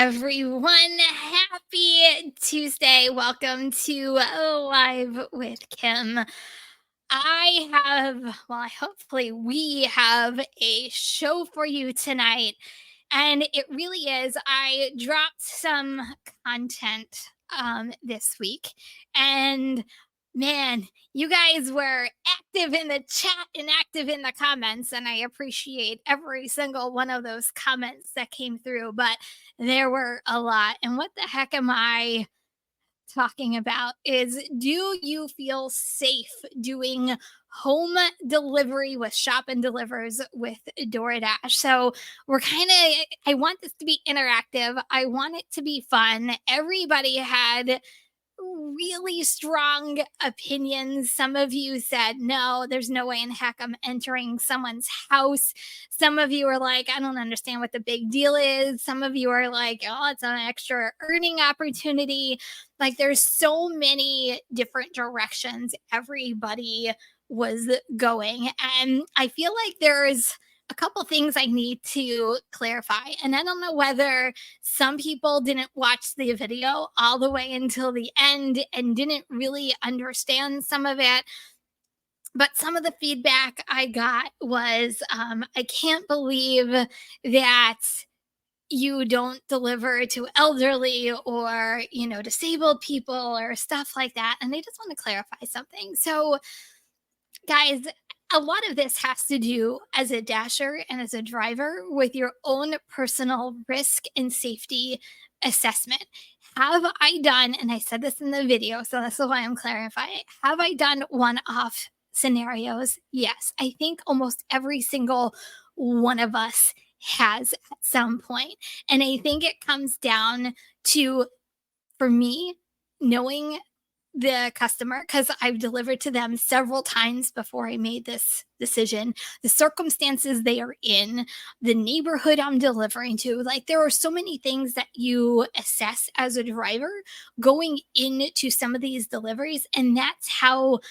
everyone. Happy Tuesday. Welcome to Live with Kim. Hopefully, we have a show for you tonight. And it really is. I dropped some content this week. And man, you guys were active in the chat and active in the comments. And I appreciate every single one of those comments that came through. But there were a lot. And what the heck am I talking about is, do you feel safe doing home delivery with Shop and Delivers with DoorDash? So I want this to be interactive. I want it to be fun. Everybody had really strong opinions. Some of you said, no, there's no way in heck I'm entering someone's house. Some of you are like, I don't understand what the big deal is. Some of you are like, oh, it's an extra earning opportunity. Like, there's so many different directions everybody was going. And I feel like there's a couple things I need to clarify. And I don't know whether some people didn't watch the video all the way until the end and didn't really understand some of it. But some of the feedback I got was, I can't believe that you don't deliver to elderly or, disabled people or stuff like that. And I just want to clarify something. So, guys, a lot of this has to do as a dasher and as a driver with your own personal risk and safety assessment. Have I done, and I said this in the video, so that's why I'm clarifying, have I done one-off scenarios? Yes. I think almost every single one of us has at some point. And I think it comes down to, for me, knowing the customer, because I've delivered to them several times before I made this decision, the circumstances they are in, the neighborhood I'm delivering to. Like, there are so many things that you assess as a driver going into some of these deliveries, and that's how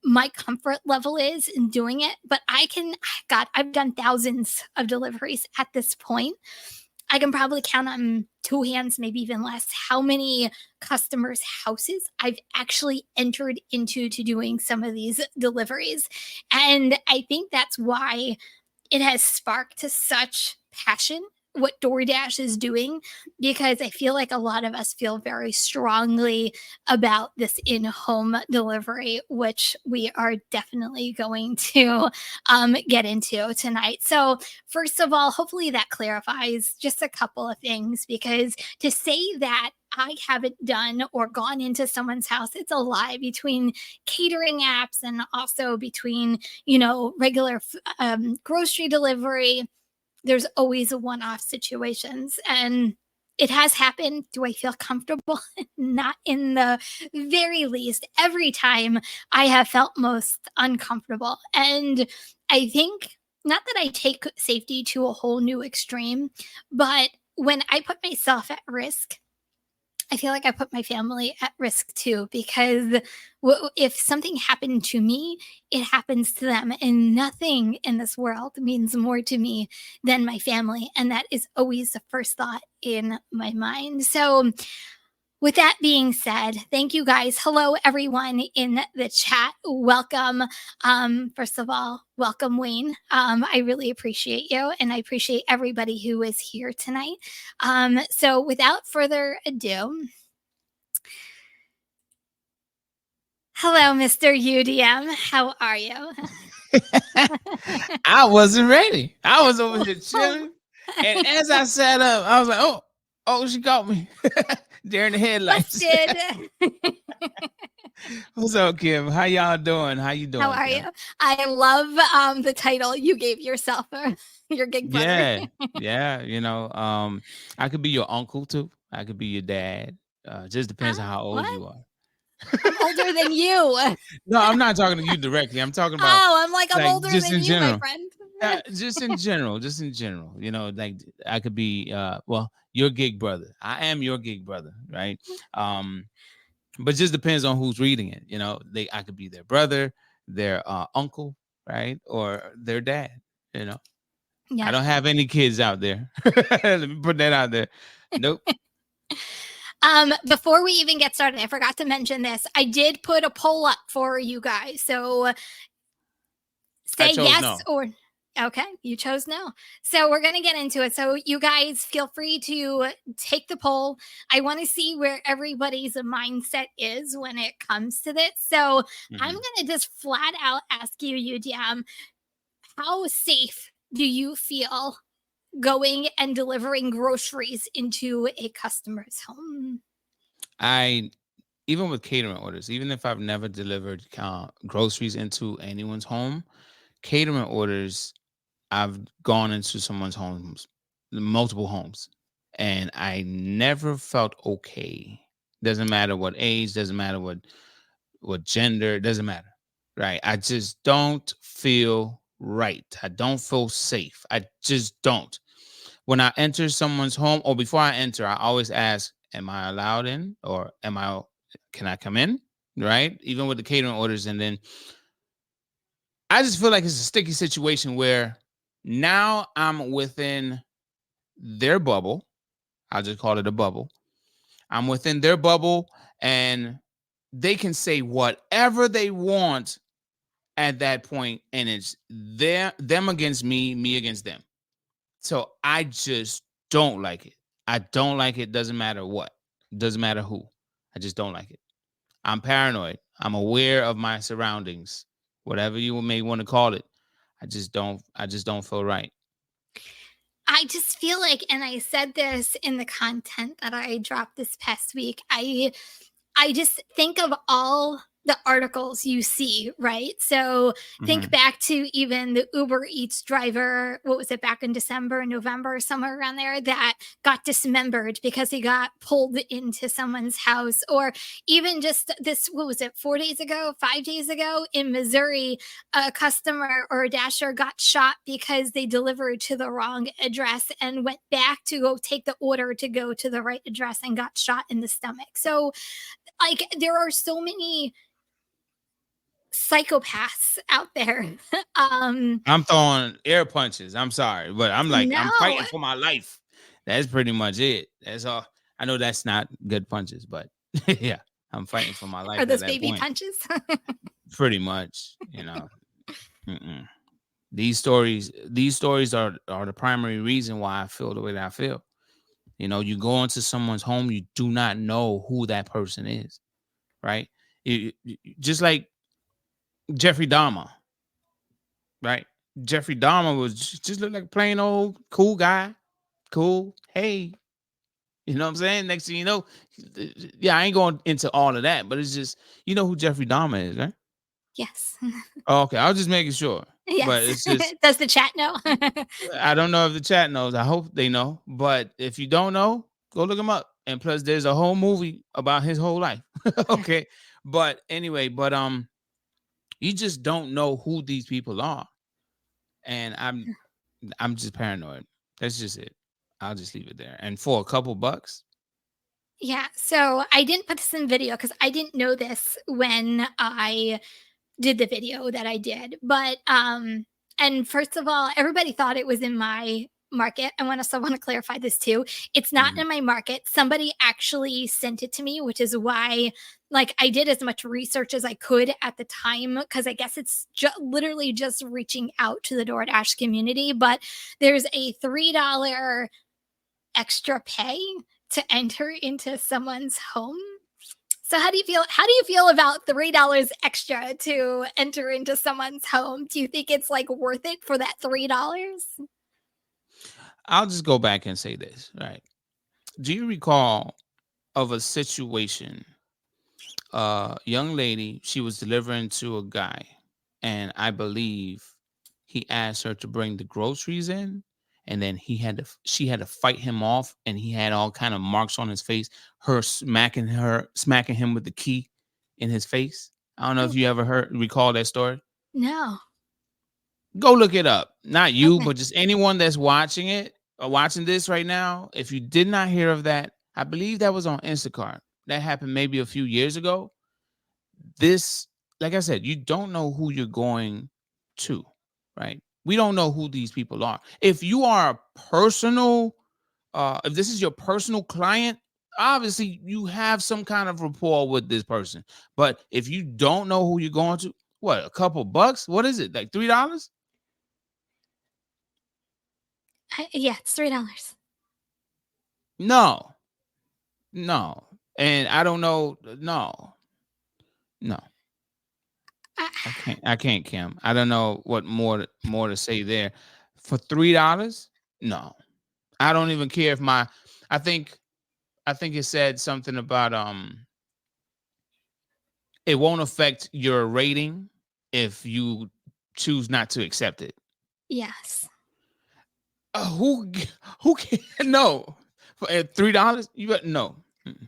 my comfort level is in doing it. But I've done thousands of deliveries at this point. I can probably count on two hands, maybe even less, how many customers' houses I've actually entered into to doing some of these deliveries. And I think that's why it has sparked such passion what DoorDash is doing, because I feel like a lot of us feel very strongly about this in-home delivery, which we are definitely going to get into tonight. So first of all, hopefully that clarifies just a couple of things, because to say that I haven't done or gone into someone's house, it's a lie. Between catering apps and also between, regular grocery delivery, there's always a one-off situations. And it has happened. Do I feel comfortable? Not in the very least. Every time I have felt most uncomfortable. And I think, not that I take safety to a whole new extreme, but when I put myself at risk, I feel like I put my family at risk too, because if something happened to me, it happens to them. And nothing in this world means more to me than my family. And that is always the first thought in my mind. So with that being said, thank you guys. Hello, everyone in the chat. Welcome. First of all, welcome, Wayne. I really appreciate you, and I appreciate everybody who is here tonight. So without further ado, hello, Mr. UDM. How are you? I wasn't ready. I was over here chilling. And as I sat up, I was like, oh, she caught me. During the headlights. What's up, Kim? How y'all doing? How you doing? How are Kim? you? I love the title you gave yourself, your gig brother. Yeah. I could be your uncle too. I could be your dad. Just depends on how old you are. I'm older than you. No, I'm not talking to you directly. I'm talking about. I'm older than you, my friend. Just in general. Like I could be your gig brother. I am your gig brother, right? But just depends on who's reading it. I could be their brother, their uncle, right? Or their dad, Yeah. I don't have any kids out there. Let me put that out there. Nope. Before we even get started, I forgot to mention this. I did put a poll up for you guys. So I say chose yes no. or okay, you chose no. So we're going to get into it. So you guys feel free to take the poll. I want to see where everybody's mindset is when it comes to this. So I'm Mhm. going to just flat out ask you, UDM, how safe do you feel going and delivering groceries into a customer's home? I even with catering orders, even if I've never delivered groceries into anyone's home, catering orders, I've gone into someone's homes, multiple homes, and I never felt okay. Doesn't matter what age, doesn't matter what gender, it doesn't matter. Right? I just don't feel right. I don't feel safe. I just don't. When I enter someone's home or before I enter, I always ask, am I allowed in or can I come in? Right? Even with the catering orders. And then I just feel like it's a sticky situation where now I'm within their bubble. I'll just call it a bubble. I'm within their bubble and they can say whatever they want at that point, and it's them against me, me against them. So I just don't like it. I don't like it. Doesn't matter what. Doesn't matter who. I just don't like it. I'm paranoid. I'm aware of my surroundings. Whatever you may want to call it. I just don't feel right. I just feel like, and I said this in the content that I dropped this past week, I just think of all the articles you see, right? So think Mhm. back to even the Uber Eats driver, what was it, back in December, November, somewhere around there, that got dismembered because he got pulled into someone's house. Or even just this, what was it, 4 days ago, 5 days ago in Missouri, a customer or a dasher got shot because they delivered to the wrong address and went back to go take the order to go to the right address and got shot in the stomach. So like there are so many psychopaths out there. um I'm throwing air punches. I'm sorry, but I'm like I'm no, fighting for my life. That's pretty much it. That's all. I know that's not good punches, but yeah, I'm fighting for my are life at those that baby point. punches? Pretty much, Mm-mm. These stories are the primary reason why I feel the way that I feel. You go into someone's home, you do not know who that person is, right? Just like Jeffrey Dahmer, right? Jeffrey Dahmer was just looked like a plain old cool guy, cool. Hey, you know what I'm saying? Next thing you know, yeah, I ain't going into all of that, but it's just you know who Jeffrey Dahmer is, right? Yes. Oh, okay, I was just making sure, but Yes. it's just Does the chat know? I don't know if the chat knows. I hope they know. But if you don't know, go look him up. And plus, there's a whole movie about his whole life. Okay. But anyway, you just don't know who these people are. And I'm just paranoid. That's just it. I'll just leave it there. And for a couple bucks, Yeah, so I didn't put this in video because I didn't know this when I did the video that I did. But and first of all, everybody thought it was in my market. I want to clarify this too. It's not mhm, in my market. Somebody actually sent it to me, which is why like I did as much research as I could at the time because I guess it's literally just reaching out to the DoorDash community, but there's a $3 extra pay to enter into someone's home. So how do you feel? How do you feel about $3 extra to enter into someone's home? Do you think it's like worth it for that $3? I'll just go back and say this, right? Do you recall of a situation young lady, she was delivering to a guy, and I believe he asked her to bring the groceries in, and then she had to fight him off, and he had all kind of marks on his face, smacking him with the key in his face. I don't know if you ever recall that story. No. Go look it up. Not you, Okay. but just anyone that's watching it or watching this right now. If you did not hear of that, I believe that was on Instacart. That happened maybe a few years ago. This, like I said, you don't know who you're going to, right? We don't know who these people are. If you are a personal, if this is your personal client, obviously you have some kind of rapport with this person. But if you don't know who you're going to, what, a couple bucks? What is it? Like $3? Yeah, it's $3. No, no. And I don't know. No, no. I, I can't, Kim. I don't know what more to say there. For $3? No. I don't even care if my I think I think it said something about it won't affect your rating if you choose not to accept it. yes. Who who can no for $3? You got no. Mm-mm.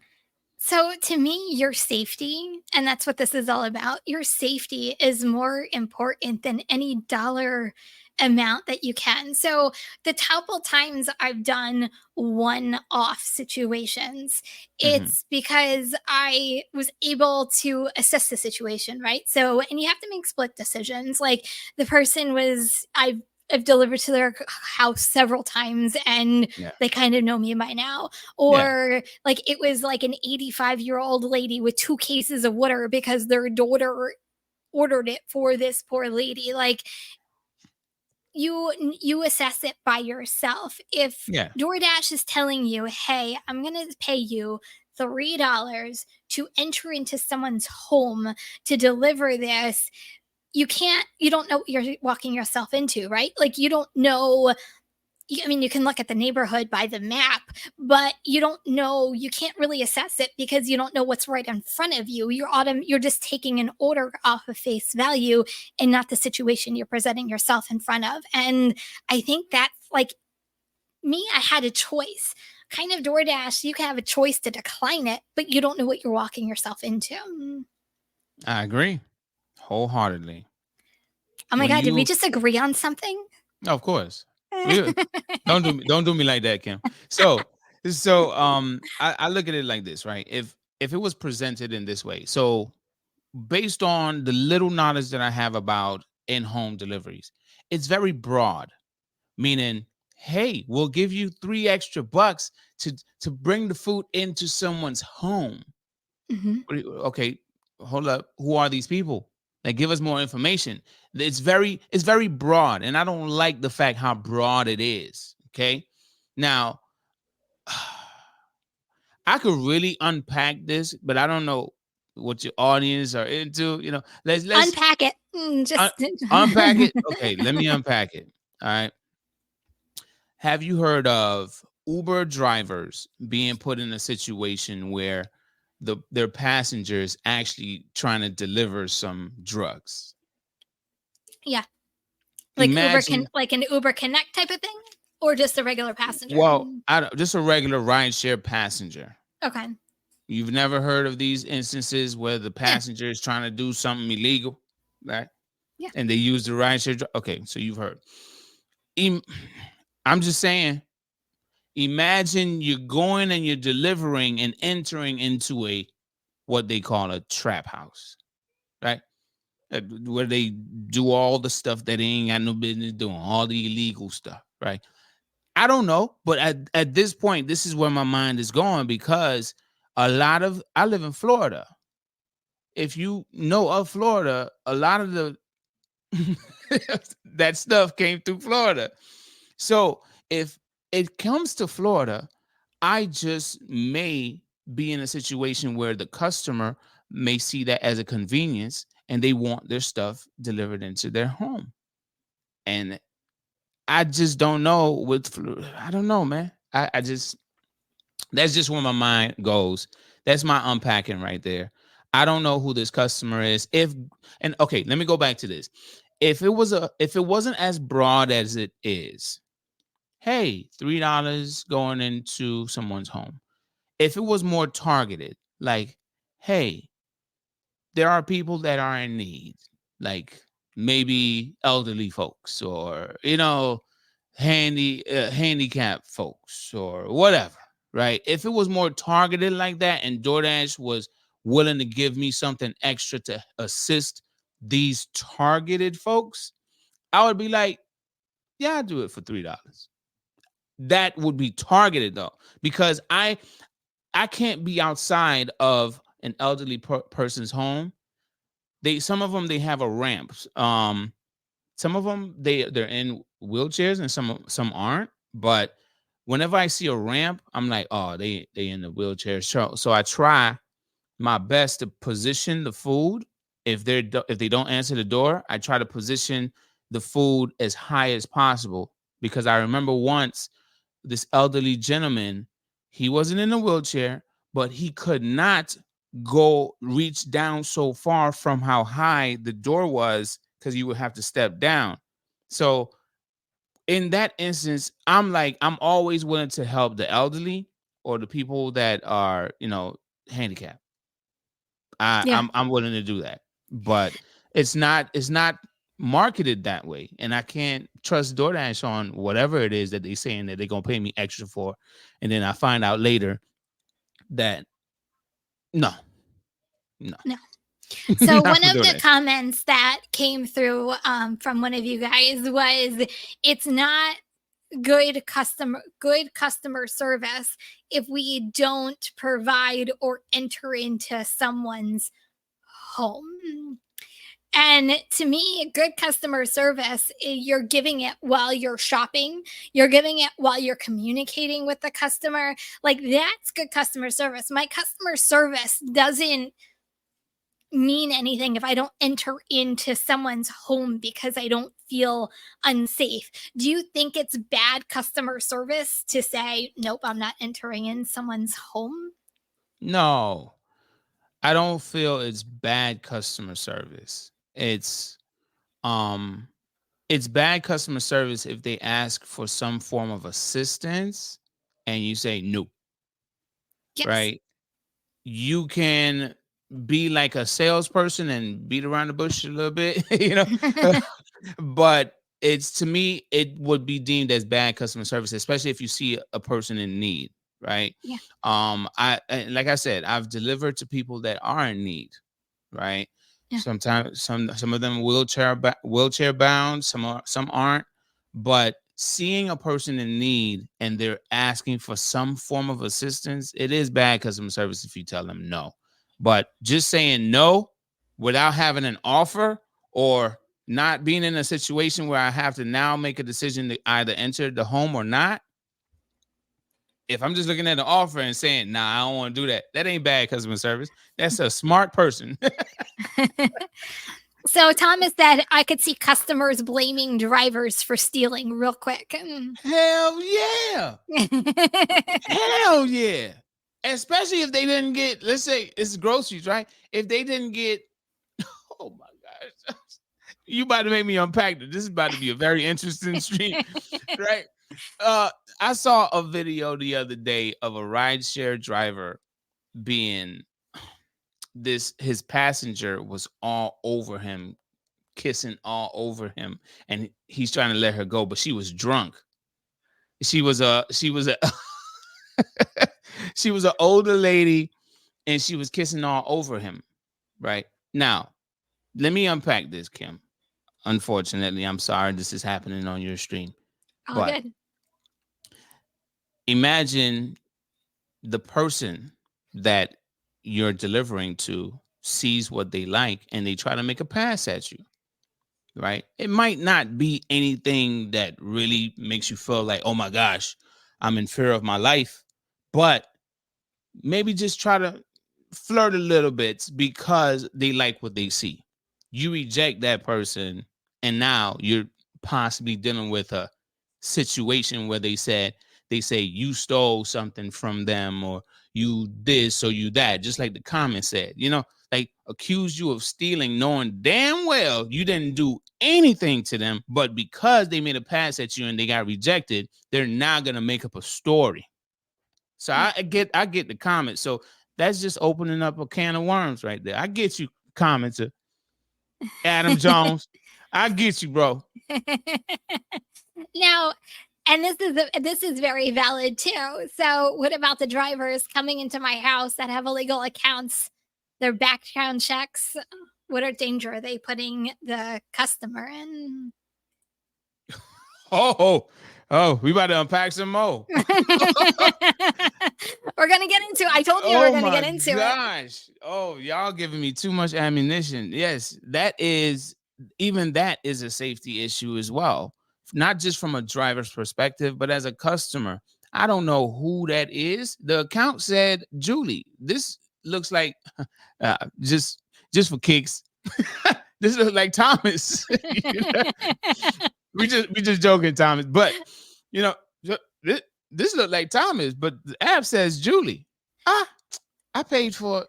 So to me, your safety, and that's what this is all about, your safety is more important than any dollar amount that you can. So the couple times I've done one-off situations, Mhm. it's because I was able to assess the situation, right? So, and you have to make split decisions. Like the person was, I've delivered to their house several times and Yeah. they kind of know me by now. Yeah. Or like it was like an 85-year-old lady with 2 cases of water because their daughter ordered it for this poor lady. Like you assess it by yourself. If Yeah. DoorDash is telling you, "Hey, I'm going to pay you $3 to enter into someone's home to deliver this," you don't know what you're walking yourself into, right? Like you don't know. I mean, you can look at the neighborhood by the map, but you don't know, you can't really assess it because you don't know what's right in front of you. You're just taking an order off of face value and not the situation you're presenting yourself in front of. And I think that's like me, I had a choice. Kind of DoorDash, you can have a choice to decline it, but you don't know what you're walking yourself into. I agree wholeheartedly. Oh my When God, did we you just agree on something? Of course. We don't do me like that, Kim. So I look at it like this, right? If it was presented in this way, so based on the little knowledge that I have about in-home deliveries, it's very broad, meaning, hey, we'll give you $3 extra to bring the food into someone's home. Mhm. Okay, hold up. Who are these people? Like, give us more information. It's very broad, and I don't like the fact how broad it is. Okay, now I could really unpack this, but I don't know what your audience are into. Let's Unpack it. un- Just unpack it. Okay, let me unpack it. All right. Have you heard of Uber drivers being put in a situation where their passengers actually trying to deliver some drugs? yeah. Imagine, Like an Uber Connect type of thing, or just a regular passenger? well, just a regular rideshare passenger. Okay. You've never heard of these instances where the Yeah. passenger is trying to do something illegal, right? Yeah. And they use the rideshare. Okay, so you've heard. Im- I'm just saying. Imagine you're going and you're delivering and entering into a what they call a trap house, right? Where they do all the stuff that they ain't got no business doing, all the illegal stuff, right? I don't know, but at this point, this is where my mind is going because I live in Florida. If you know of Florida, a lot of the that stuff came through Florida. So if it comes to Florida, I just may be in a situation where the customer may see that as a convenience and they want their stuff delivered into their home. And I just don't know I don't know, man. I just That's just where my mind goes. That's my unpacking right there. I don't know who this customer is. And okay, let me go back to this. If it wasn't as broad as it is, hey, $3 going into someone's home. If it was more targeted, like, hey, there are people that are in need, like maybe elderly folks or handicapped folks or whatever, right? If it was more targeted like that and DoorDash was willing to give me something extra to assist these targeted folks, I would be like, yeah, I'll do it for $3. That would be targeted though, because I can't be outside of an elderly person's home. Some of them, they have a ramp. Some of them, they're in wheelchairs, and some aren't. But whenever I see a ramp, I'm like, oh, they in the wheelchair. So I try my best to position the food. If they don't answer the door, I try to position the food as high as possible, because I remember once this elderly gentleman, he wasn't in a wheelchair, but he could not go reach down so far from how high the door was, because you would have to step down. So in that instance, I'm always willing to help the elderly or the people that are, handicapped. Yeah. I'm willing to do that, but it's not marketed that way, and I can't trust DoorDash on whatever it is that they saying that they're gonna pay me extra for, and then I find out later that no, no, No. So not one for of the DoorDash. comments that came through from one of you guys was, it's not good customer service if we don't provide or enter into someone's home. And to me, good customer service, you're giving it while you're shopping, you're giving it while you're communicating with the customer. Like, that's good customer service. My customer service doesn't mean anything if I don't enter into someone's home because I don't feel unsafe. Do you think it's bad customer service to say, nope, I'm not entering in someone's home? No, I don't feel it's bad customer service. Um it's bad customer service if they ask for some form of assistance and you say no, Yes. right? You can be like a salesperson and beat around the bush a little bit, but it's to me, it would be deemed as bad customer service, especially if you see a person in need, right? Yeah. Like I said, I've delivered to people that are in need, right? Yeah. Sometimes some of them wheelchair bound, some aren't. But seeing a person in need and they're asking for some form of assistance, it is bad customer service if you tell them no. But just saying no without having an offer, or not being in a situation where I have to now make a decision to either enter the home or not. If I'm just looking at the offer and saying, nah, I don't want to do that, that ain't bad customer service. That's a smart person. So Thomas said I could see customers blaming drivers for stealing real quick. Hell yeah. Hell yeah. Especially if they didn't get, let's say it's groceries, right? If they didn't get, oh my gosh, you about to make me unpack it. This is about to be a very interesting stream, right? I saw a video the other day of a rideshare driver being his passenger was all over him, kissing all over him, and he's trying to let her go, but she was drunk. She was a she was an older lady, and she was kissing all over him. Right now, let me unpack this, Kim. Unfortunately, I'm sorry this is happening on your stream, All but good. imagine the person that you're delivering to sees what they like and they try to make a pass at you, right? It might not be anything that really makes you feel like, oh my gosh, I'm in fear of my life, but maybe just try to flirt a little bit because they like what they see. You reject that person, and now you're possibly dealing with a situation where they say you stole something from them, or you this or you that, just like the comment said, like accuse you of stealing, knowing damn well you didn't do anything to them, but because they made a pass at you and they got rejected, they're now gonna make up a story. So Yeah. I get the comment. So that's just opening up a can of worms right there. I get you, commenter Adam Jones. I get you, bro. Now, and this is very valid too. So, what about the drivers coming into my house that have illegal accounts? Their background checks. What danger are they putting the customer in? Oh, Oh, we about to unpack some more. We're gonna get into it. I told you we're Oh gonna my get into it. gosh. Oh, y'all giving me too much ammunition. Yes, that is a safety issue as well. Not just from a driver's perspective, but as a customer. I don't know who that is. The account said Julie. This looks like just for kicks. This looks like Thomas. You know? We just joking, Thomas. But you know, this, this look like Thomas, but the app says Julie. Ah, I paid for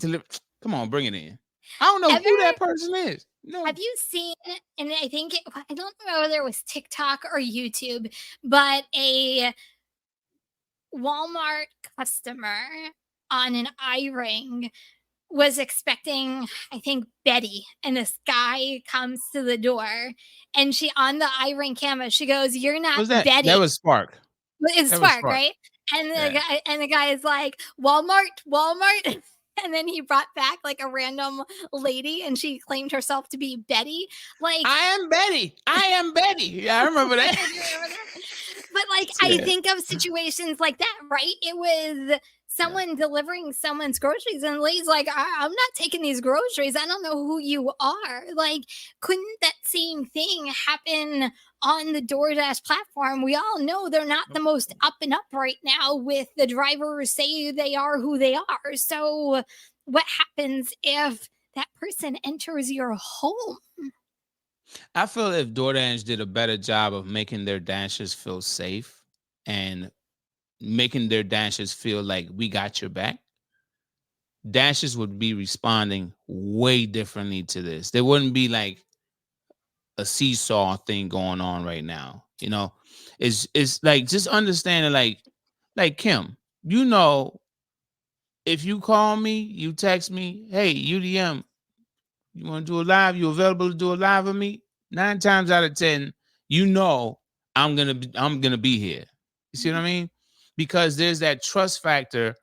it. Come on, bring it in. I don't know Ever who that person is. No. have you seen, and I don't know whether it was TikTok or YouTube, but a Walmart customer on an iRing was expecting, I think, Betty, and this guy comes to the door, and she on the iRing camera, she goes, "You're not Was that? That Betty." was Spark. It's That was Spark, Spark. right? And Yeah. the guy is like, "Walmart, Walmart." And then he brought back like a random lady, and she claimed herself to be Betty. Like, I am Betty. I am Betty. Yeah, I remember that. do you remember that? But like, I Yeah. think of situations like that, right? It was Yeah. someone delivering someone's groceries, and the lady's like, I'm not taking these groceries. I don't know who you are. Like, couldn't that same thing happen on the DoorDash platform? We all know they're not the most up and up right now with the drivers say they are who they are. So, what happens if that person enters your home? I feel if DoorDash did a better job of making their dashers feel safe and making their dashers feel like we got your back, dashers would be responding way differently to this. There wouldn't be like a seesaw thing going on right now. You know, it's like just understanding like Kim, you know, if you call me, you text me, hey, UDM, you want to do a live? You available to do a live with me? 9 times out of 10, you know I'm gonna be here. You see what I mean? Because there's that trust factor.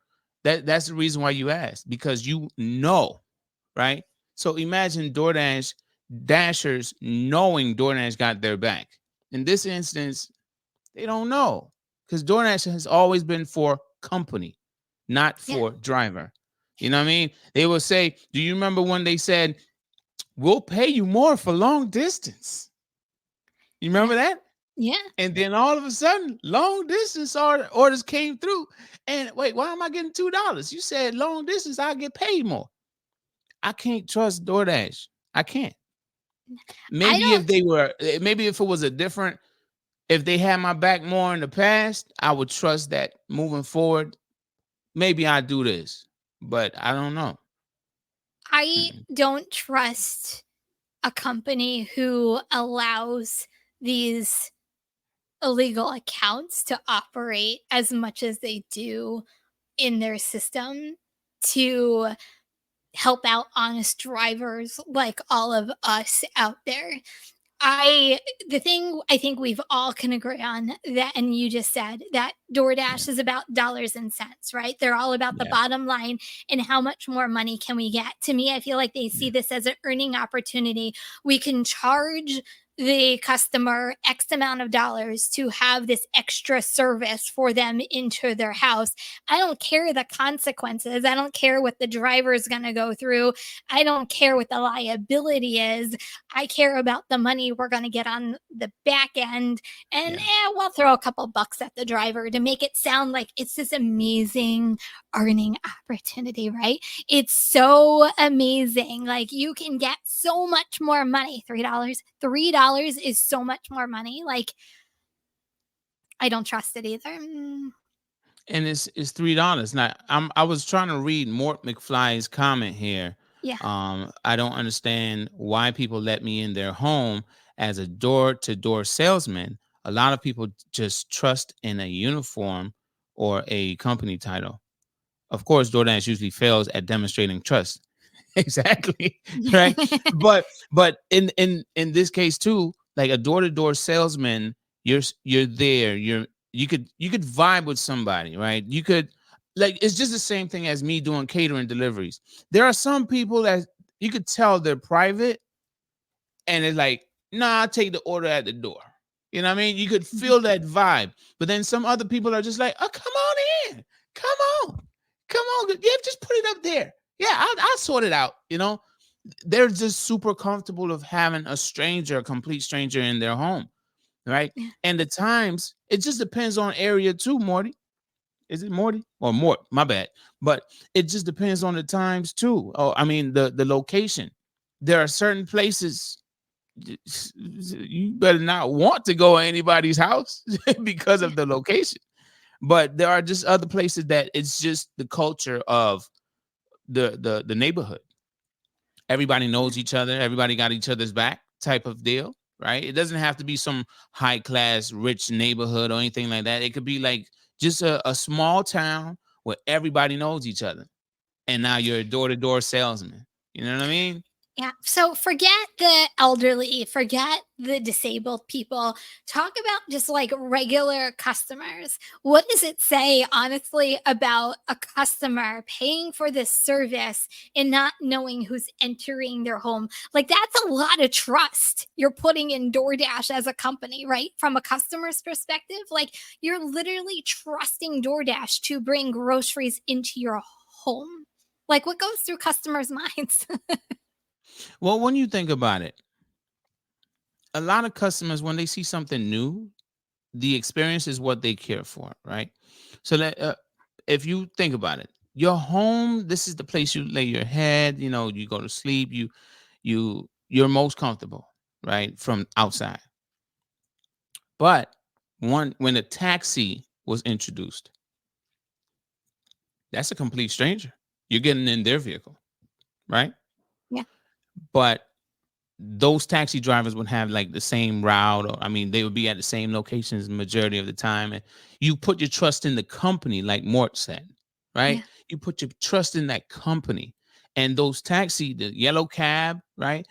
That's the reason why you asked, because you know, right? So imagine DoorDash dashers knowing DoorDash got their back. In this instance, they don't know, because DoorDash has always been for company, not Yeah, for driver. You know what I mean? They will say, do you remember when they said, we'll pay you more for long distance? You yeah, remember that? yeah. And then all of a sudden, long distance orders came through. And wait, why am I getting $2? You said long distance, I get paid more. I can't trust DoorDash. I can't. I don't Maybe if it was a different, if they had my back more in the past, I would trust that moving forward. Maybe I do this, but I don't know. I Mm-mm. don't trust a company who allows these illegal accounts to operate as much as they do in their system to help out honest drivers like all of us out there. I the thing I think we've all can agree on that, and you just said that Yeah, DoorDash is about dollars and cents, right? They're all about the yeah, bottom line and how much more money can we get. To me, I feel like they see yeah, this as an earning opportunity. We can charge the customer X amount of dollars to have this extra service for them into their house. I don't care the consequences. I don't care what the driver is going to go through. I don't care what the liability is. I care about the money we're going to get on the back end. And yeah. we'll throw a couple bucks at the driver to make it sound like it's this amazing earning opportunity, right? It's so amazing. Like, you can get so much more money. $3. $3 is so much more money. Like, I don't trust it either. And it's $3. Now I was trying to read Mort McFly's comment here. Yeah. I don't understand why people let me in their home as a door-to-door salesman. A lot of people just trust in a uniform or a company title. Of course, DoorDash usually fails at demonstrating trust. Exactly. Right. But in this case too, like a door-to-door salesman, you're there, you could vibe with somebody, right? You could, like, it's just the same thing as me doing catering deliveries. There are some people that you could tell they're private, and it's like, nah, I'll take the order at the door. You know what I mean? You could feel that vibe. But then some other people are just like, oh, come on in. Come on. Come on. Yeah, just put it up there. Yeah, I'll sort it out. They're just super comfortable of having a stranger, a complete stranger in their home. Right. Yeah. And the times, it just depends on area too, Morty. Is it Morty or Mort? My bad. But it just depends on the times too. Oh, I mean the location. There are certain places you better not want to go in anybody's house because Yeah. of the location. But there are just other places that it's just the culture of the neighborhood. Everybody Yeah. knows each other. Everybody got each other's back type of deal, right? It doesn't have to be some high class, rich neighborhood or anything like that. It could be like just a small town where everybody knows each other. And now you're a door to door salesman. You know what I mean? Yeah. So forget the elderly, forget the disabled people. Talk about just like regular customers. What does it say, honestly, about a customer paying for this service and not knowing who's entering their home? Like, that's a lot of trust you're putting in DoorDash as a company, right? From a customer's perspective, like, you're literally trusting DoorDash to bring groceries into your home. Like, what goes through customers' minds? Well, when you think about it, a lot of customers, when they see something new, the experience is what they care for, right? So if you think about it, your home, this is the place you lay your head. You go to sleep. You're most comfortable, right, from outside. But when a taxi was introduced, that's a complete stranger. You're getting in their vehicle, right? Yeah. But those taxi drivers would have like the same route, or I mean they would be at the same locations the majority of the time, and you put your trust in the company, like Mort said, right? Yeah. You put your trust in that company. And those taxi, the yellow cab, right?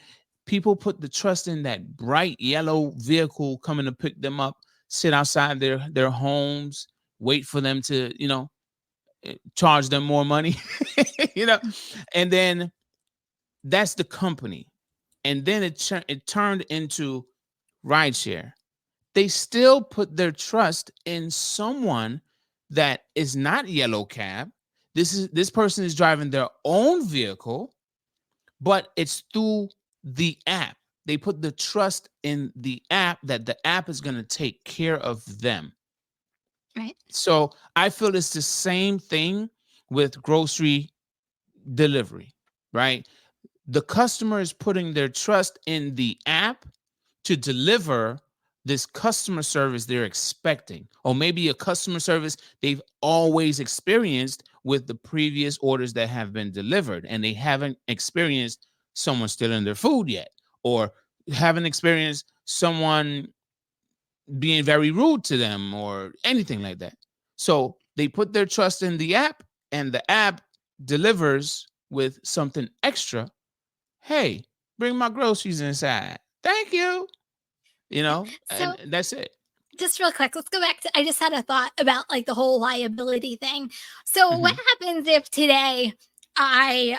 People put the trust in that bright yellow vehicle coming to pick them up, sit outside their homes, wait for them to charge them more money. you know and then that's the company. And then it turned into rideshare. They still put their trust in someone that is not yellow cab. This person is driving their own vehicle, but it's through the app. They put the trust in the app that the app is going to take care of them. Right. So I feel it's the same thing with grocery delivery, right? The customer is putting their trust in the app to deliver this customer service they're expecting, or maybe a customer service they've always experienced with the previous orders that have been delivered, and they haven't experienced someone stealing their food yet, or haven't experienced someone being very rude to them or anything like that. So they put their trust in the app, and the app delivers with something extra. Hey, bring my groceries inside. Thank you. And So that's it. just real quick, let's go back to, I just had a thought about like the whole liability thing. So what Mhm. happens if today I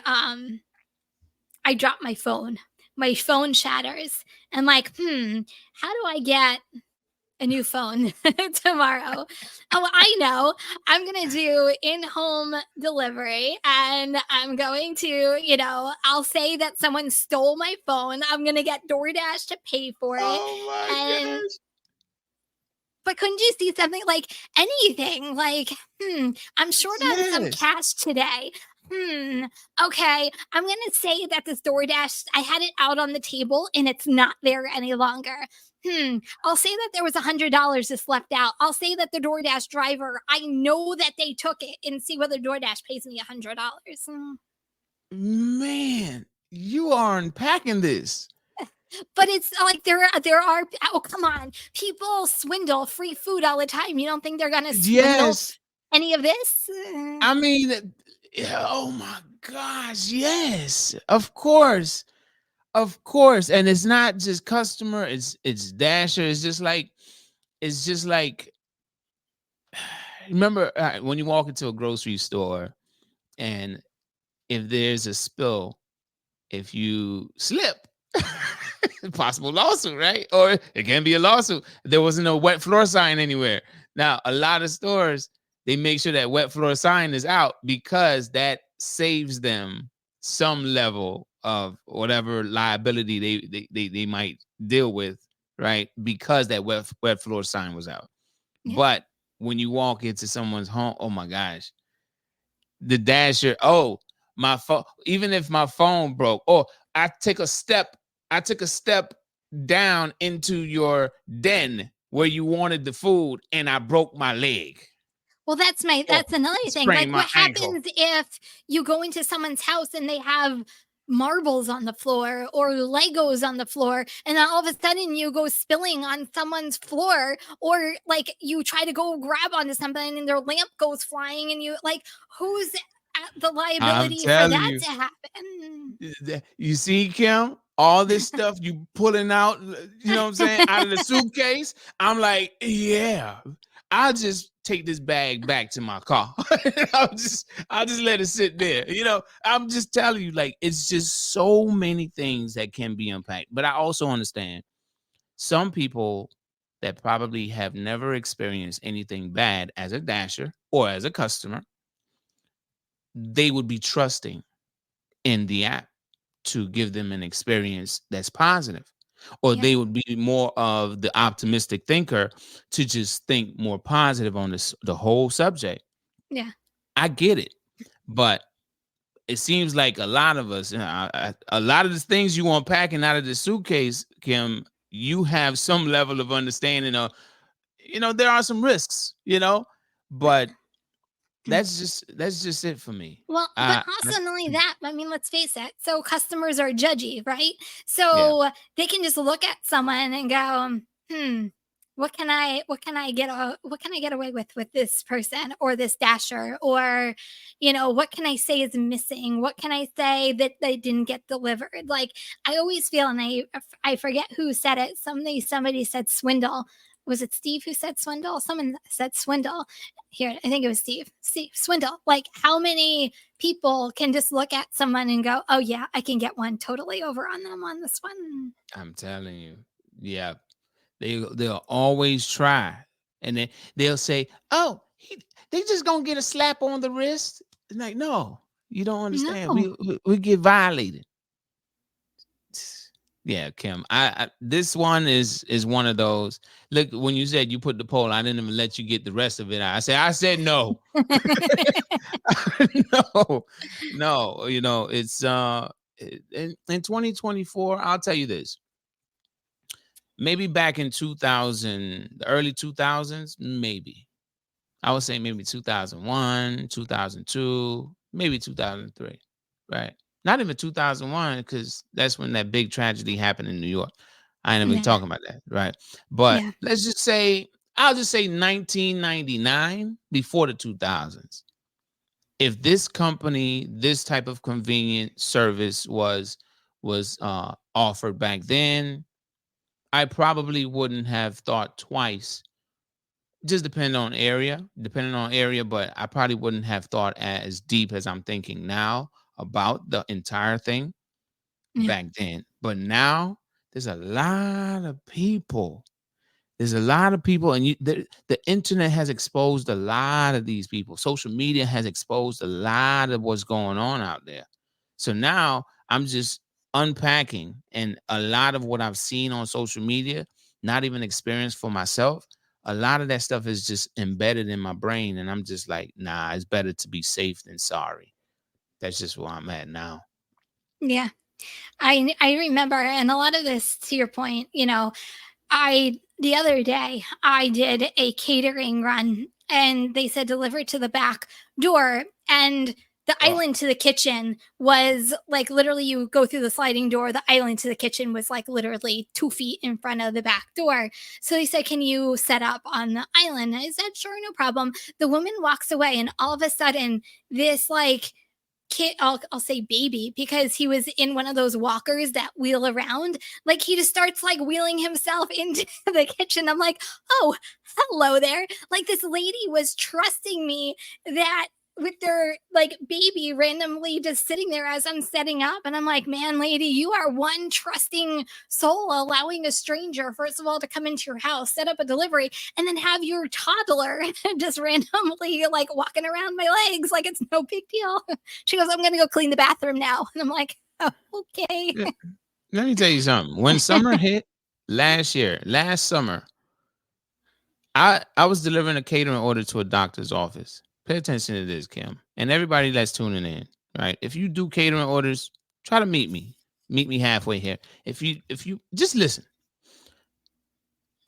drop my phone? My phone shatters. And like, how do I get a new phone tomorrow? Oh, I know. I'm going to do in home delivery, and I'm going to, I'll say that someone stole my phone. I'm going to get DoorDash to pay for it. Oh my And gosh. but couldn't you see something like anything? Like, I'm short on some Yes. cash today. Hmm. Okay. I'm gonna say that this DoorDash, I had it out on the table and it's not there any longer. I'll say that there was $100 just left out. I'll say that the DoorDash driver, I know that they took it, and see whether DoorDash pays me $100. Man, you are unpacking this. But it's like there are, oh, come on, people swindle free food all the time. You don't think they're gonna swindle Yes. any of this? I mean, yeah, oh my gosh. Yes. Of course. Of course. And it's not just customer, it's Dasher. It's just like remember when you walk into a grocery store, and if there's a spill, if you slip, Possible lawsuit, right? Or it can be a lawsuit. There wasn't no wet floor sign anywhere. Now, a lot of stores, they make sure that wet floor sign is out because that saves them some level of whatever liability they might deal with, right? Because that wet floor sign was out. Yeah. But when you walk into someone's home, oh my gosh, the dasher, oh, my phone, even if my phone broke, or I take a step, I took a step down into your den where you wanted the food and I broke my leg Well, or that's another thing. Like, sprained my what ankle. happens if you go into someone's house and they have marbles on the floor or Legos on the floor, and then all of a sudden you go spilling on someone's floor, or like you try to go grab onto something and their lamp goes flying, and you like, who's at the I'm liability for telling that you. to happen? You see, Kim, all this stuff you pulling out, you know what I'm saying, out of the suitcase. I'm like, yeah, I'll just take this bag back to my car. I'll just let it sit there. I'm just telling you, like, it's just so many things that can be unpacked. But I also understand some people that probably have never experienced anything bad as a dasher or as a customer, they would be trusting in the app to give them an experience that's positive, or Yeah, they would be more of the optimistic thinker to just think more positive on the whole subject. yeah. I get it, but it seems like a lot of us, a lot of the things you unpacking out of the suitcase, Kim, you have some level of understanding of, there are some risks, But but that's just it for me. well, but I also not only that, I mean, let's face it. So customers are judgy, right? Yeah. So they can just look at someone and go, hmm, what can I get away with this person or this dasher, or what can I say is missing? What can I say that they didn't get delivered? Like, I always feel, and I forget who said it. Somebody said swindle. Was it Steve who said swindle? Someone said swindle. Here, I think it was Steve. Steve, swindle. Like, how many people can just look at someone and go, "Oh yeah, I can get one totally over on them on this one." I'm telling you. Yeah. They'll always try. And then they'll say, "Oh, they just gonna get a slap on the wrist." It's like, no, you don't understand. No. We get violated. Yeah, Kim. This one is one of those. Look, when you said you put the poll, I didn't even let you get the rest of it. I said no. No, no, it's in 2024, I'll tell you this. Maybe back in 2000, the early 2000s, maybe. I would say maybe 2001, 2002, maybe 2003, right? Not even 2001, because that's when that big tragedy happened in New York. I ain't even Nah. talking about that, right? But Yeah. I'll just say 1999, before the 2000s. If this company, this type of convenient service was offered back then, I probably wouldn't have thought twice. Just depending on area, but I probably wouldn't have thought as deep as I'm thinking now about the entire thing Yeah. back then. But now there's a lot of people. There's a lot of people, and the internet has exposed a lot of these people. Social media has exposed a lot of what's going on out there. So now I'm just unpacking, and a lot of what I've seen on social media, not even experienced for myself, a lot of that stuff is just embedded in my brain, and I'm just like, nah, it's better to be safe than sorry. That's just where I'm at now. Yeah. I remember, and a lot of this, to your point, I the other day I did a catering run, and they said deliver to the back door, and the Oh, island to the kitchen was like, literally, you go through the sliding door, the island to the kitchen was like literally 2 feet in front of the back door. So they said, can you set up on the island? I said, sure, no problem. The woman walks away, and all of a sudden this like kid, I'll say baby, because he was in one of those walkers that wheel around, like he just starts like wheeling himself into the kitchen. I'm like, oh, hello there. Like, this lady was trusting me that with their like baby randomly just sitting there as I'm setting up. And I'm like, man, lady, you are one trusting soul allowing a stranger, first of all, to come into your house, set up a delivery, and then have your toddler just randomly like walking around my legs like it's no big deal. She goes, I'm going to go clean the bathroom now. And I'm like, oh, okay. Yeah, let me tell you something. When summer hit last summer, I was delivering a catering order to a doctor's office. Pay attention to this, Kim, and everybody that's tuning in. Right? If you do catering orders, try to meet me. Meet me halfway here. If you just listen,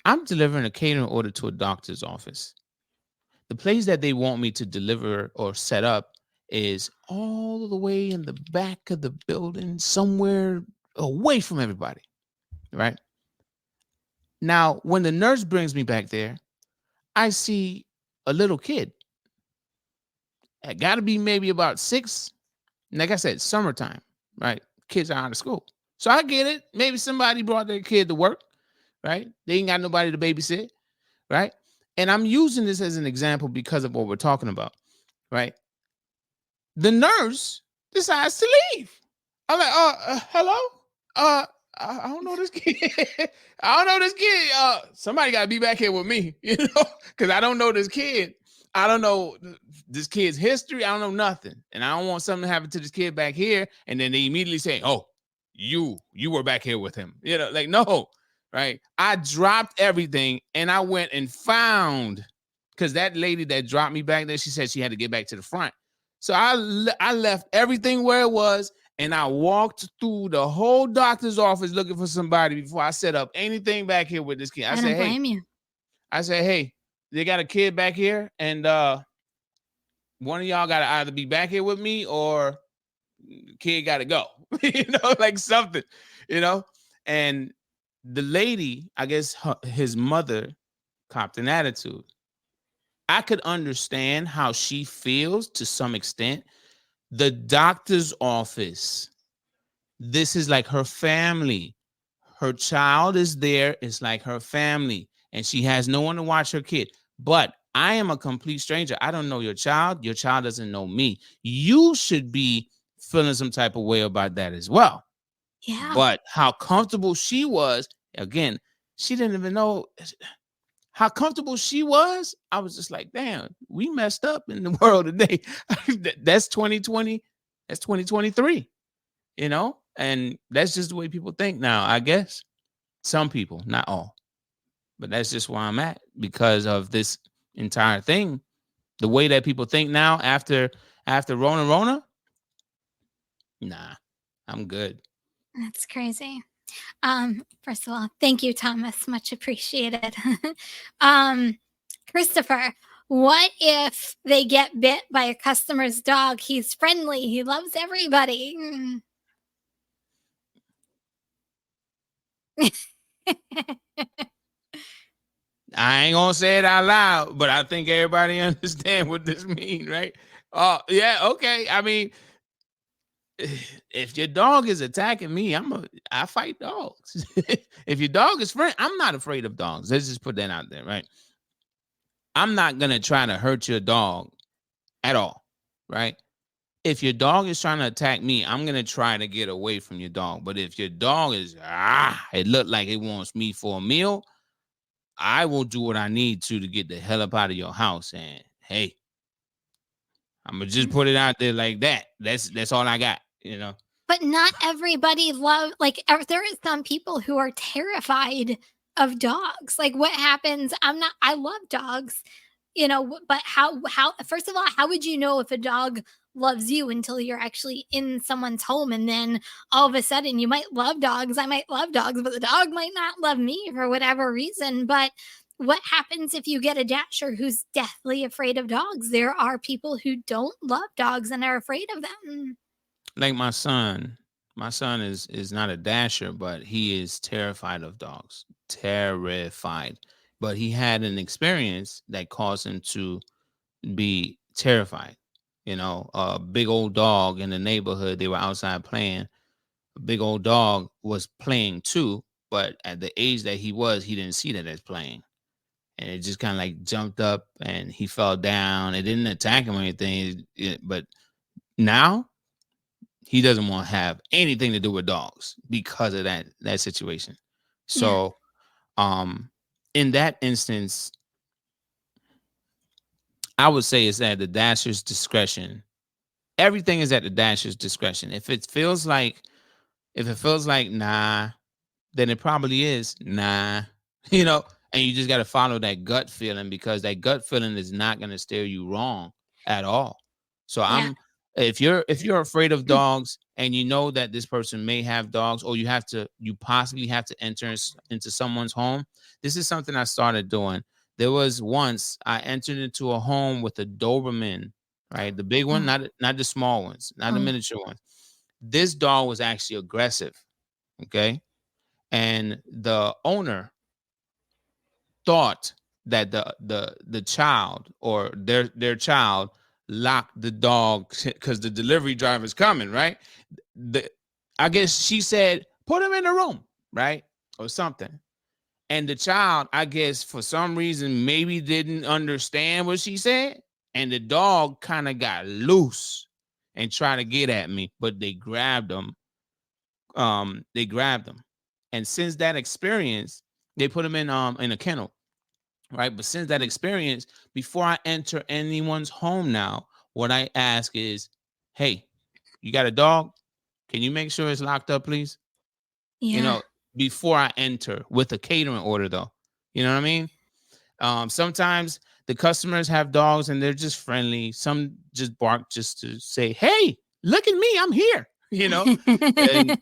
I'm delivering a catering order to a doctor's office. The place that they want me to deliver or set up is all the way in the back of the building, somewhere away from everybody. Right? Now, when the nurse brings me back there, I see a little kid. It got to be maybe about 6. Like I said, summertime, right? Kids are out of school. So I get it. Maybe somebody brought their kid to work, right? They ain't got nobody to babysit, right? And I'm using this as an example because of what we're talking about, right? The nurse decides to leave. I'm like, hello? I don't know this kid. I don't know this kid. Somebody got to be back here with me, because I don't know this kid. I don't know this kid's history. I don't know nothing. And I don't want something to happen to this kid back here. And then they immediately say, oh, you were back here with him. Like, no, right? I dropped everything and I went and found, because that lady that dropped me back there, she said she had to get back to the front. So I left everything where it was, and I walked through the whole doctor's office looking for somebody before I set up anything back here with this kid. I don't blame you. I said, hey, they got a kid back here, and one of y'all got to either be back here with me or kid got to go, like something, and the lady, I guess his mother copped an attitude. I could understand how she feels to some extent. The doctor's office, this is like her family. Her child is there. It's like her family, and she has no one to watch her kid. But I am a complete stranger. I don't know your child. Your child doesn't know me. You should be feeling some type of way about that as well. Yeah. But how comfortable she was, again, she didn't even know how comfortable she was. I was just like, damn, we messed up in the world today. That's 2020. That's 2023, and that's just the way people think now, I guess. Some people, not all. But that's just where I'm at because of this entire thing. The way that people think now after Rona, nah, I'm good. That's crazy. First of all, thank you, Thomas. Much appreciated. Christopher, what if they get bit by a customer's dog? He's friendly. He loves everybody. I ain't gonna say it out loud, but I think everybody understand what this means, right? Yeah, okay. I mean, if your dog is attacking me, I fight dogs. If your dog is friend, I'm not afraid of dogs. Let's just put that out there, right? I'm not gonna try to hurt your dog at all, right? If your dog is trying to attack me, I'm gonna try to get away from your dog. But if your dog is it looked like it wants me for a meal, I will do what I need to get the hell up out of your house. And hey, I'm gonna just put it out there like that. That's all I got, But not everybody there is some people who are terrified of dogs. Like, what happens? I love dogs, but how first of all, how would you know if a dog loves you until you're actually in someone's home, and then all of a sudden you might love dogs, I might love dogs, but the dog might not love me for whatever reason. But what happens if you get a dasher who's deathly afraid of dogs? There are people who don't love dogs and are afraid of them. Like my son is not a dasher, but he is terrified of dogs. Terrified. But he had an experience that caused him to be terrified. A big old dog in the neighborhood, they were outside playing. A big old dog was playing too, but at the age that he didn't see that as playing. and it just kind of like jumped up and he fell down. It didn't attack him or anything, but now he doesn't want to have anything to do with dogs because of that situation. Yeah. So, in that instance, I would say it's at the dasher's discretion. Everything is at the dasher's discretion. If it feels like nah, then it probably is nah, you know, and you just got to follow that gut feeling because that gut feeling is not going to steer you wrong at all. So Yeah. if you're afraid of dogs and you know that this person may have dogs or you possibly have to enter into someone's home, this is something I started doing. There was once I entered into a home with a Doberman, right? The big one, Oh, not the small ones, not the oh, miniature ones. This dog was actually aggressive, okay? And the owner thought that the child or their child locked the dog because the delivery driver's coming, right? The I guess she said, put him in the room, right? Or something. And the child, I guess, for some reason, maybe didn't understand what she said. And the dog kind of got loose and tried to get at me, but they grabbed him. They grabbed him. And since that experience, they put him in a kennel, right? But since that experience, before I enter anyone's home now, what I ask is, hey, you got a dog? Can you make sure it's locked up, please? You yeah. know, before I enter with a catering order, though. You know what I mean? Sometimes the customers have dogs and they're just friendly. Some just bark just to say, hey, look at me, I'm here, you know? And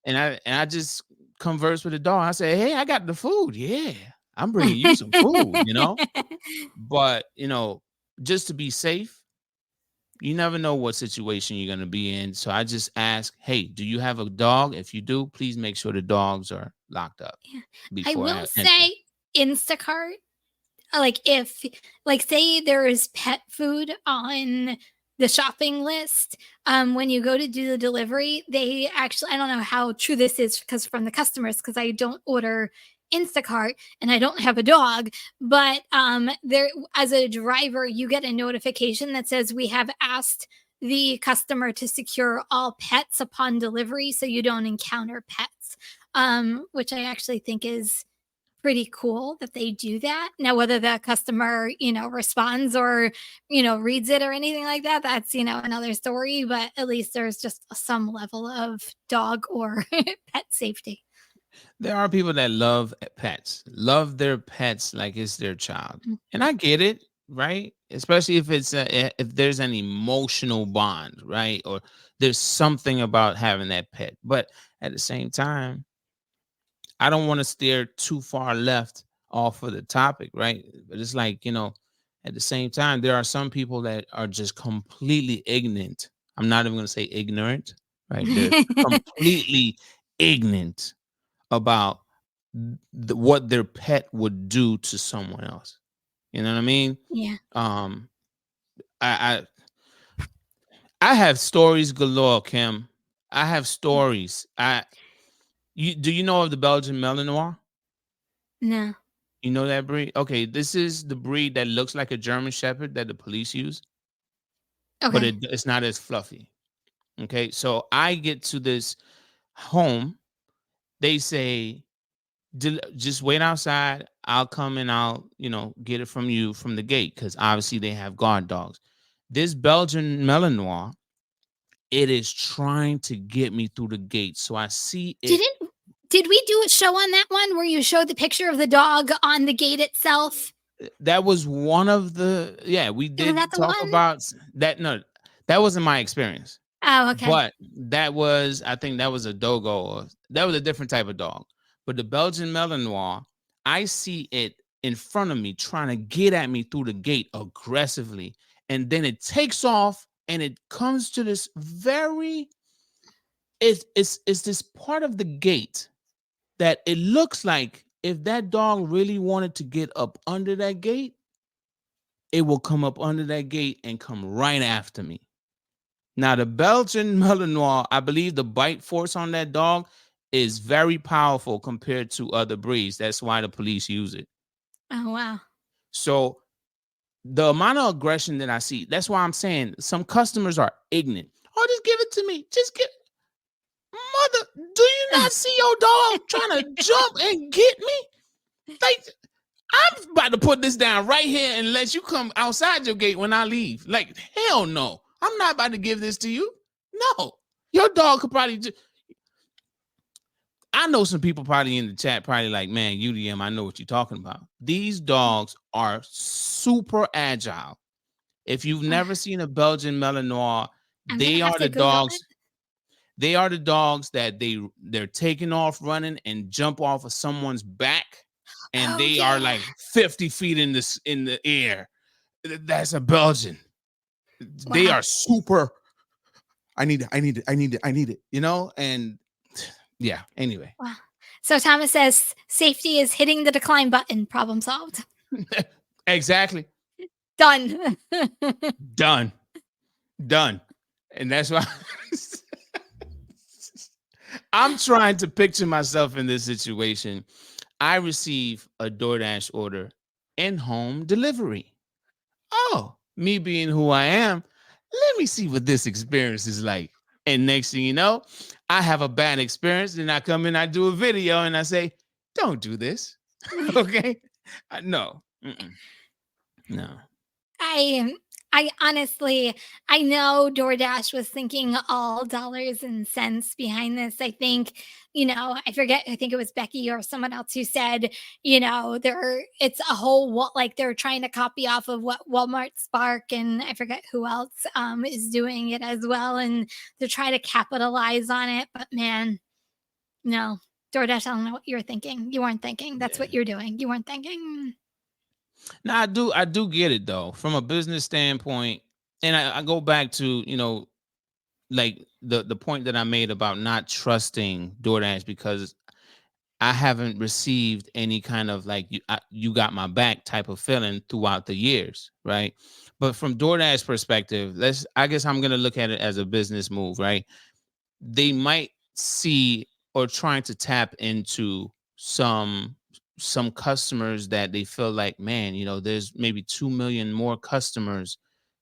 and I just converse with the dog. I say, hey, I got the food. Yeah, I'm bringing you some food, you know? But, just to be safe, you never know what situation you're going to be in. So I just ask, hey, do you have a dog? If you do, please make sure the dogs are locked up Yeah. I before will I enter. say Instacart, like if like say there is pet food on the shopping list, when you go to do the delivery, they actually, I don't know how true this is because from the customers, because I don't order Instacart and I don't have a dog, but there, as a driver, you get a notification that says we have asked the customer to secure all pets upon delivery so you don't encounter pets, which I actually think is pretty cool that they do that. Now, whether the customer, responds or, reads it or anything like that, that's, another story, but at least there's just some level of dog or pet safety. There are people that love pets, love their pets like it's their child. Mm. And I get it, right? Especially if if there's an emotional bond, right? Or there's something about having that pet. But at the same time, I don't want to steer too far left off of the topic, right? But it's like, at the same time, there are some people that are just completely ignorant. I'm not even going to say ignorant, right? They're completely ignorant about what their pet would do to someone else. You know what I mean? Yeah. Um, I I have stories galore, Kim. I have stories. Do you know of the Belgian Malinois? No. You know that breed? Okay, this is the breed that looks like a German Shepherd that the police use, but Okay. it's not as fluffy. Okay, so I get to this home. They say, just wait outside. I'll come and I'll, get it from you from the gate because obviously they have guard dogs. This Belgian Malinois, it is trying to get me through the gate. So I see it. Didn't did we do a show on that one where you showed the picture of the dog on the gate itself? That was one of the, yeah, we Was that did the talk one? about that. No, that wasn't my experience. Oh, okay. But I think that was a dogo, or that was a different type of dog. But the Belgian Malinois, I see it in front of me trying to get at me through the gate aggressively. And then it takes off and it comes to this it's this part of the gate that it looks like if that dog really wanted to get up under that gate, it will come up under that gate and come right after me. Now, the Belgian Malinois, I believe the bite force on that dog is very powerful compared to other breeds. That's why the police use it. Oh, wow. So the amount of aggression that I see, that's why I'm saying some customers are ignorant. Oh, just give it to me. Just give. Mother, do you not see your dog trying to jump and get me? Like, I'm about to put this down right here and let you come outside your gate when I leave. Like, hell no. I'm not about to give this to you. No. Your dog could probably just. I know some people probably in the chat probably like, man, UDM, I know what you're talking about. These dogs are super agile. If you've never seen a Belgian Malinois, I'm gonna they have are to the Google dogs. it. They are the dogs that they're taking off running and jump off of someone's back, and Oh they are yeah. like 50 feet in the air. That's a Belgian. They Wow. are super. I need it. I need it. I need it. I need it. You know, and yeah. Anyway, Wow. So Thomas says safety is hitting the decline button. Problem solved. exactly. Done. Done. Done. And that's why I'm trying to picture myself in this situation. I receive a DoorDash order in home delivery. Oh, me being who I am, let me see what this experience is like. And next thing you know, I have a bad experience. Then I come in, I do a video, and I say, don't do this. Okay. No. Mm-mm. No. I I honestly, I know DoorDash was thinking all dollars and cents behind this. I think, I forget, I think it was Becky or someone else who said, it's a whole like they're trying to copy off of what Walmart Spark and I forget who else is doing it as well, and they're trying to capitalize on it. But man, no, DoorDash, I don't know what you're thinking. You weren't thinking. That's Yeah. what you're doing. You weren't thinking. Now I do get it though, from a business standpoint. And I go back to, like the point that I made about not trusting DoorDash because I haven't received any kind of like you got my back type of feeling throughout the years, right? But from DoorDash perspective, I guess I'm gonna look at it as a business move, right? They might see or trying to tap into some customers that they feel like, man, there's maybe 2 million more customers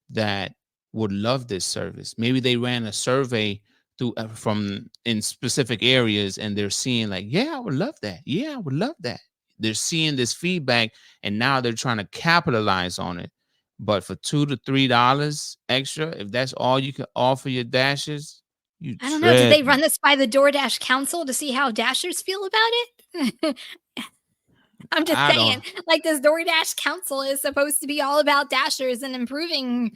that would love this service. Maybe they ran a survey through from in specific areas and they're seeing like, yeah, I would love that. Yeah, I would love that. They're seeing this feedback and now they're trying to capitalize on it. But for $2 to $3 extra, if that's all you can offer your dashers, you I don't know. Did they tripping. run this by the DoorDash council to see how Dashers feel about it? I'm just I saying, don't. like this DoorDash council is supposed to be all about Dashers and improving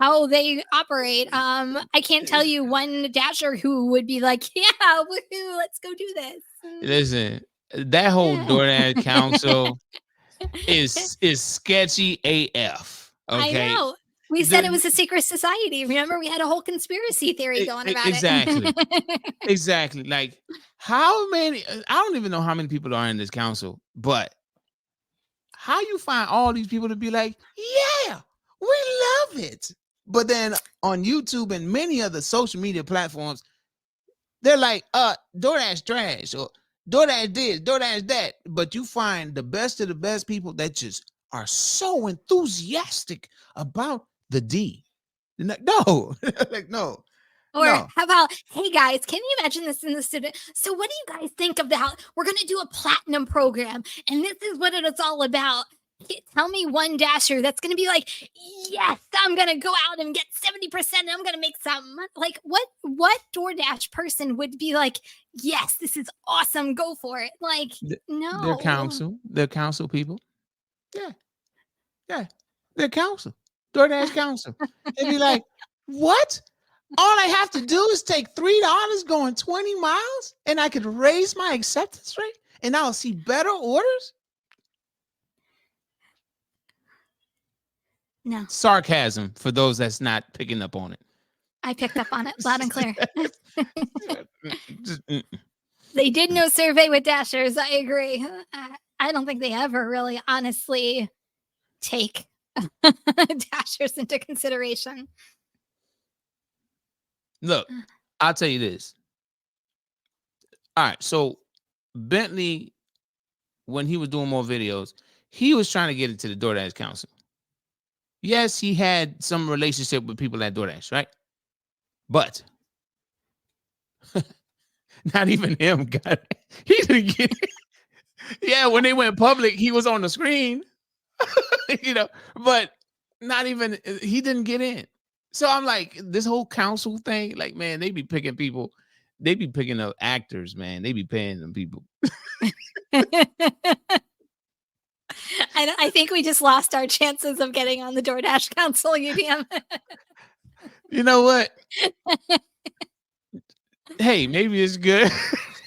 how they operate. I can't tell you one Dasher who would be like, "Yeah, woohoo, let's go do this." Listen, that whole Yeah. DoorDash council is sketchy AF. I Okay. know. We said it The, was a secret society. Remember, we had a whole conspiracy theory going about exactly. it. Exactly. Like how many I don't even know how many people are in this council, but how you find all these people to be like, yeah, we love it. But then on YouTube and many other social media platforms, they're like, DoorDash trash or DoorDash this, DoorDash that. But you find the best of the best people that just are so enthusiastic about the D. No, like no, Or no. how about, hey guys, can you imagine this in the student? So, what do you guys think of that? We're going to do a platinum program, and this is what it's all about. Tell me one dasher that's going to be like, yes, I'm going to go out and get 70%. And I'm going to make some money. Like, what DoorDash person would be like, yes, this is awesome. Go for it. Like, They're no. council. They're council people. Yeah, yeah. They're council. DoorDash council. They'd be like, what? All I have to do is take $3 going 20 miles and I could raise my acceptance rate and I'll see better orders? No, Sarcasm for those that's not picking up on it. I picked up on it loud and clear. Just, They did no survey with dashers. I agree. I don't think they ever really honestly take dashers into consideration. Look, I'll tell you this. All right. So Bentley, when he was doing more videos, He was trying to get into the DoorDash council. Yes, he had some relationship with people at DoorDash, right? But not even him got it. He didn't get it. Yeah, when they went public, he was on the screen, but not even he didn't get in. So I'm like, this whole council thing, like, man, they be picking people, they be picking up actors, man. They be paying them people. I think we just lost our chances of getting on the DoorDash Council, UDM. You know what? Hey, maybe it's good.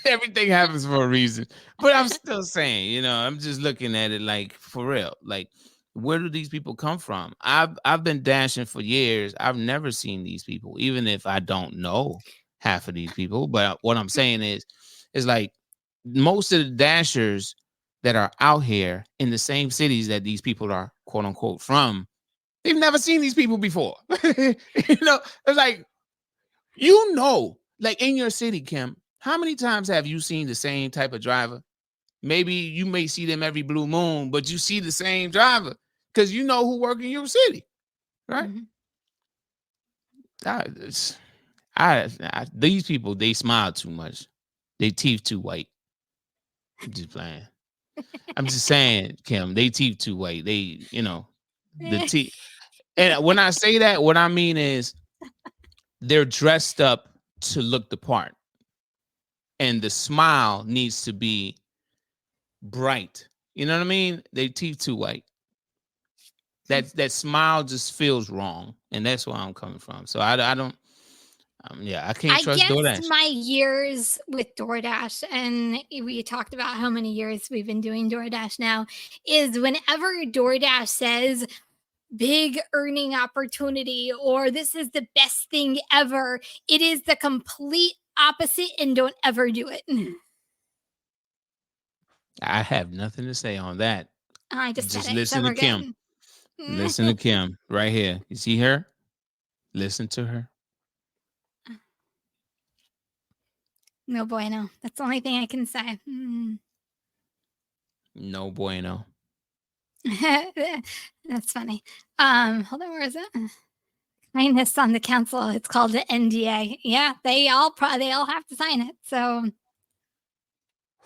Everything happens for a reason. But I'm still saying, I'm just looking at it like, for real. Like, where do these people come from? I've been dashing for years. I've never seen these people, even if I don't know half of these people. But what I'm saying is like most of the dashers that are out here in the same cities that these people are quote unquote from, they've never seen these people before. It's like, like in your city, Kim, how many times have you seen the same type of driver? Maybe you may see them every blue moon, but you see the same driver because you know who work in your city, right? These people, they smile too much. They teeth too white. I'm just playing. I'm just saying, Kim, they teeth too white. They, the teeth. And when I say that, what I mean is they're dressed up to look the part. And the smile needs to be bright. You know what I mean? They teeth too white. That smile just feels wrong, and that's where I'm coming from. So I don't. I can't I trust guess DoorDash. my years with DoorDash, and we talked about how many years we've been doing DoorDash now, is whenever DoorDash says big earning opportunity or this is the best thing ever, it is the complete opposite, and don't ever do it. I have nothing to say on that. I just said Just it, so listen to we're Kim. good. Listen to Kim right here. You see her? Listen to her. No bueno. That's the only thing I can say. No bueno. That's funny. Hold on, where is it? Kindness on the council. It's called the NDA. Yeah, they all have to sign it. So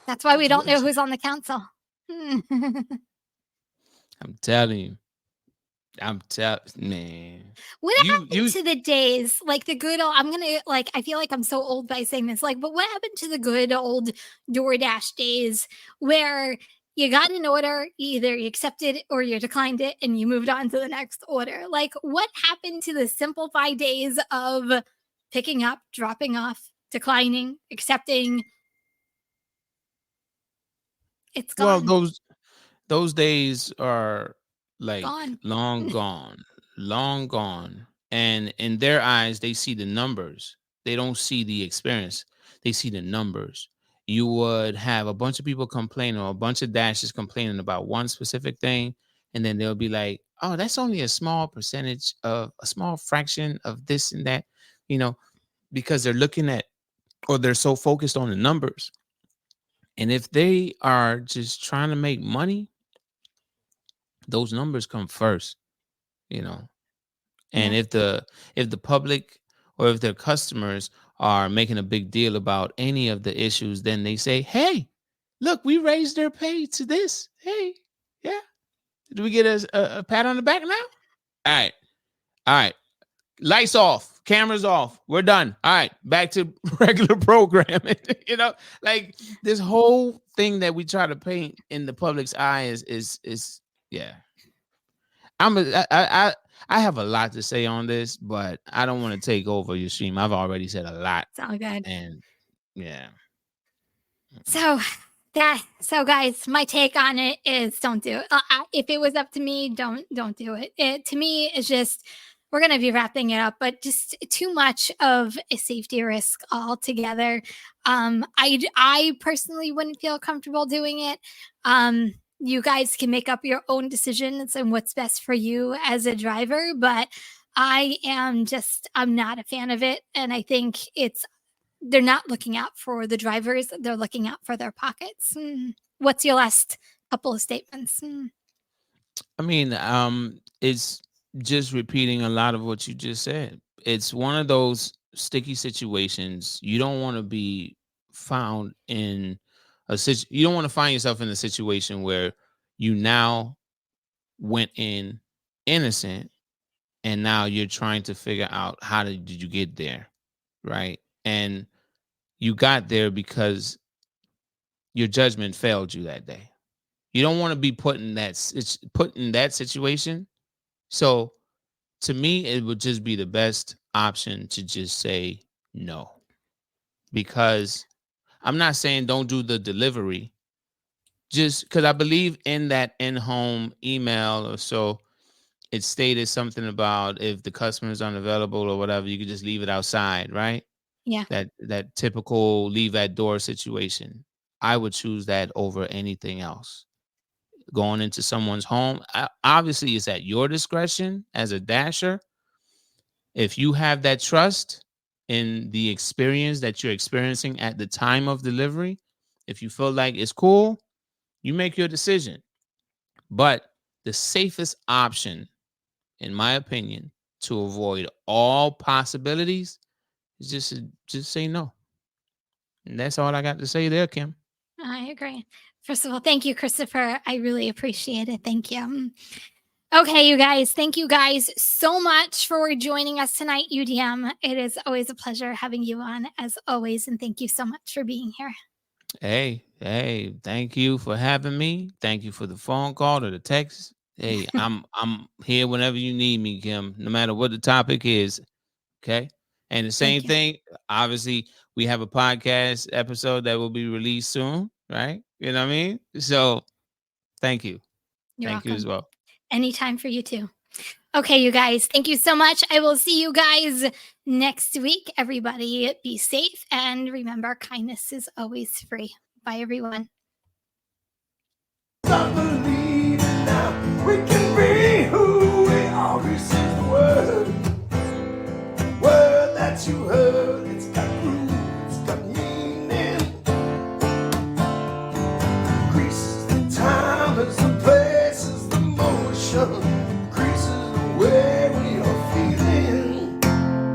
that's why we don't know who's on the council. I'm telling you. Man. What happened to the days like the good old? I feel like I'm so old by saying this. Like, but what happened to the good old DoorDash days where you got an order, either you accepted it or you declined it, and you moved on to the next order? Like, what happened to the simplified days of picking up, dropping off, declining, accepting? It's Well, gone. those days are like Gone. long gone. And in their eyes, they see the numbers. They don't see the experience. They see the numbers. You would have a bunch of people complaining or a bunch of dashes complaining about one specific thing. And then they'll be like, oh, that's only a small percentage of a small fraction of this and that, because they're looking at or they're so focused on the numbers. And if they are just trying to make money, those numbers come first, you know. And Yeah. if the public or if their customers are making a big deal about any of the issues, then they say, "Hey, look, we raised their pay to this. Hey, yeah, do we get a pat on the back now? All right, lights off, cameras off, we're done. All right, back to regular programming." Like this whole thing that we try to paint in the public's eye is yeah. I have a lot to say on this, but I don't want to take over your stream. I've already said a lot, It's all good. and yeah. So guys, my take on it is don't do it. If it was up to me, don't do it. To me, it's just we're gonna be wrapping it up, but just too much of a safety risk altogether. I personally wouldn't feel comfortable doing it. You guys can make up your own decisions and what's best for you as a driver, but I'm not a fan of it, and I think they're not looking out for the drivers, they're looking out for their pockets. What's your last couple of statements? I mean, it's just repeating a lot of what you just said. It's one of those sticky situations. You don't want to be found in you don't want to find yourself in a situation where you now went in innocent and now you're trying to figure out how did you get there, right? And you got there because your judgment failed you that day. You don't want to be put in that situation. So to me, it would just be the best option to just say no. Because I'm not saying don't do the delivery, just because I believe in that in-home email or so. It stated something about if the customer is unavailable or whatever, you could just leave it outside, right? Yeah, That typical leave at door situation. I would choose that over anything else. Going into someone's home, obviously, it's at your discretion as a dasher. If you have that trust in the experience that you're experiencing at the time of delivery, if you feel like it's cool, you make your decision. But the safest option, in my opinion, to avoid all possibilities is just say no. And that's all I got to say there, Kim. I agree. First of all, thank you, Christopher. I really appreciate it. Thank you. Okay, you guys, thank you guys so much for joining us tonight, UDM. It is always a pleasure having you on, as always, and thank you so much for being here. Hey, thank you for having me. Thank you for the phone call or the text. Hey, I'm here whenever you need me, Kim, no matter what the topic is. Okay. And the same Thank you. thing, obviously, we have a podcast episode that will be released soon, right? You know what I mean? So thank you. You're Thank you as welcome. well. Anytime for you too. Okay, you guys, thank you so much. I will see you guys next week. Everybody, be safe and remember, kindness is always free. Bye, everyone.